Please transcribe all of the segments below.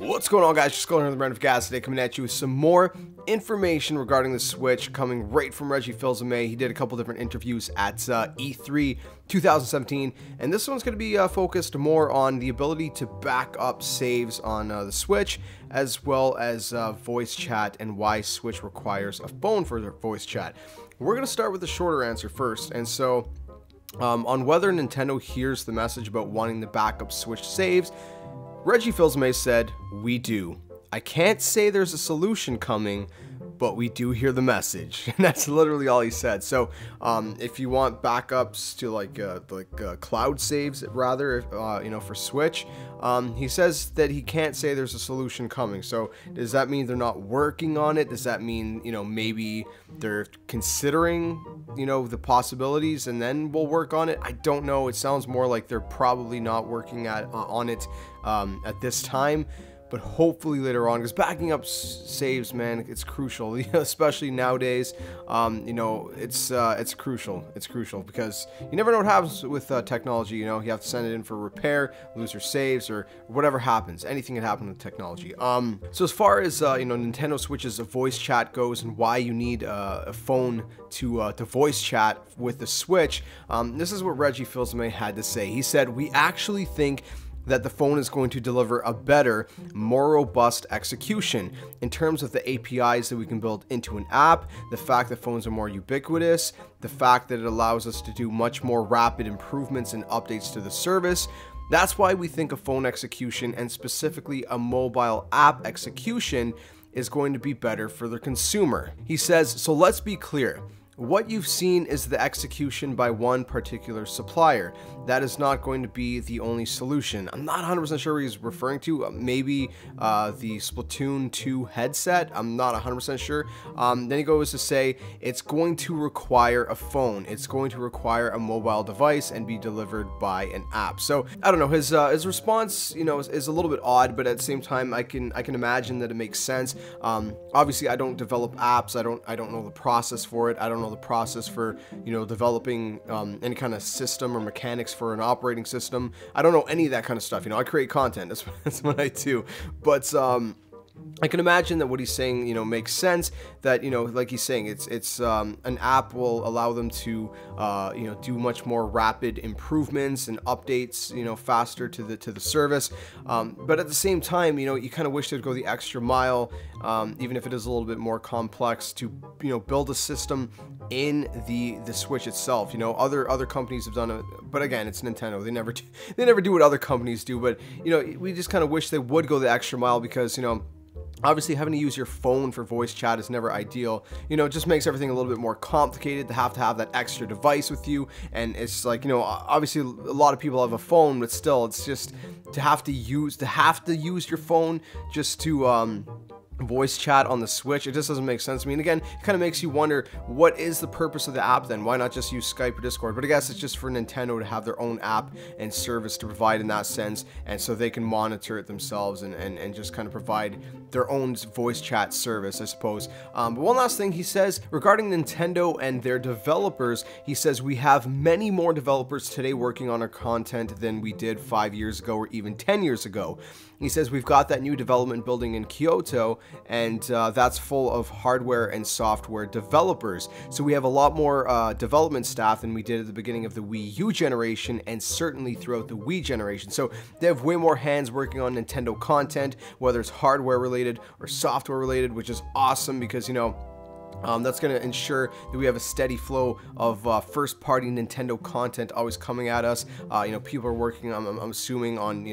What's going on, guys? Just going on the brand of gas today, coming at you with some more information regarding the Switch, coming right from Reggie Fils-Aimé. He did a couple different interviews at E3 2017, and this one's going to be focused more on the ability to back up saves on the Switch, as well as voice chat and why Switch requires a phone for their voice chat. We're going to start with the shorter answer first, and so on whether Nintendo hears the message about wanting to back up Switch saves, Reggie Fils-Aimé said, "We do. I can't say there's a solution coming, but we do hear the message." And that's literally all he said. So if you want backups to like cloud saves rather, for Switch, he says that he can't say there's a solution coming. So does that mean they're not working on it? Does that mean, maybe they're considering, the possibilities and then we'll work on it? I don't know. It sounds more like they're probably not working on it at this time. But hopefully later on, because backing up saves, man, it's crucial, especially nowadays. It's crucial. It's crucial because you never know what happens with technology. You have to send it in for repair, lose your saves, or whatever happens. Anything can happen with technology. So as far as Nintendo Switch's voice chat goes and why you need a phone to voice chat with the Switch, this is what Reggie Fils-Aimé had to say. He said, "We actually think that the phone is going to deliver a better, more robust execution in terms of the APIs that we can build into an app, the fact that phones are more ubiquitous, the fact that it allows us to do much more rapid improvements and updates to the service. That's why we think a phone execution, and specifically a mobile app execution, is going to be better for the consumer." He says, "So let's be clear. What you've seen is the execution by one particular supplier. That is not going to be the only solution." I'm not 100% sure what he's referring to. Maybe the Splatoon 2 headset. I'm not 100% sure. Then he goes to say it's going to require a phone. It's going to require a mobile device and be delivered by an app. So I don't know. His response, is a little bit odd, but at the same time, I can imagine that it makes sense. Obviously, I don't develop apps. I don't know the process for it. I don't know the process for developing any kind of system or mechanics for an operating system. I don't know any of that kind of stuff. I create content. That's what I do. But I can imagine that what he's saying, makes sense. That like he's saying, it's an app will allow them to do much more rapid improvements and updates, faster to the service. But at the same time, you kind of wish they'd go the extra mile, even if it is a little bit more complex to build a system in the Switch itself. Other companies have done it, but again, it's Nintendo. They never do what other companies do. But we just kind of wish they would go the extra mile because obviously, having to use your phone for voice chat is never ideal. It just makes everything a little bit more complicated to have that extra device with you. And it's like, obviously a lot of people have a phone, but still, it's just to have to use your phone just to voice chat on the Switch. It just doesn't make sense to me. And again, it kind of makes you wonder, what is the purpose of the app then? Why not just use Skype or Discord? But I guess it's just for Nintendo to have their own app and service to provide in that sense, and so they can monitor it themselves and just kind of provide their own voice chat service, I suppose. But one last thing he says regarding Nintendo and their developers, he says, "We have many more developers today working on our content than we did 5 years ago or even 10 years ago. He says, "We've got that new development building in Kyoto, and that's full of hardware and software developers. So we have a lot more development staff than we did at the beginning of the Wii U generation, and certainly throughout the Wii generation." So they have way more hands working on Nintendo content, whether it's hardware related or software related, which is awesome because, that's going to ensure that we have a steady flow of first-party Nintendo content always coming at us. People are working, I'm assuming, on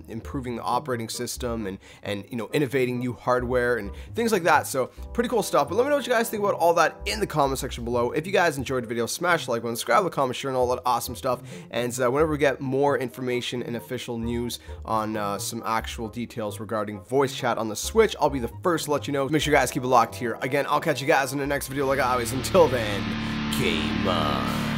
improving the operating system and innovating new hardware and things like that. So pretty cool stuff. But let me know what you guys think about all that in the comment section below. If you guys enjoyed the video, smash the like button, subscribe to the comment, share, and all that awesome stuff. And whenever we get more information and official news on some actual details regarding voice chat on the Switch, I'll be the first to let you know. Make sure you guys keep it locked here. Again, I'll catch you guys in the next video like always. Until then, game on.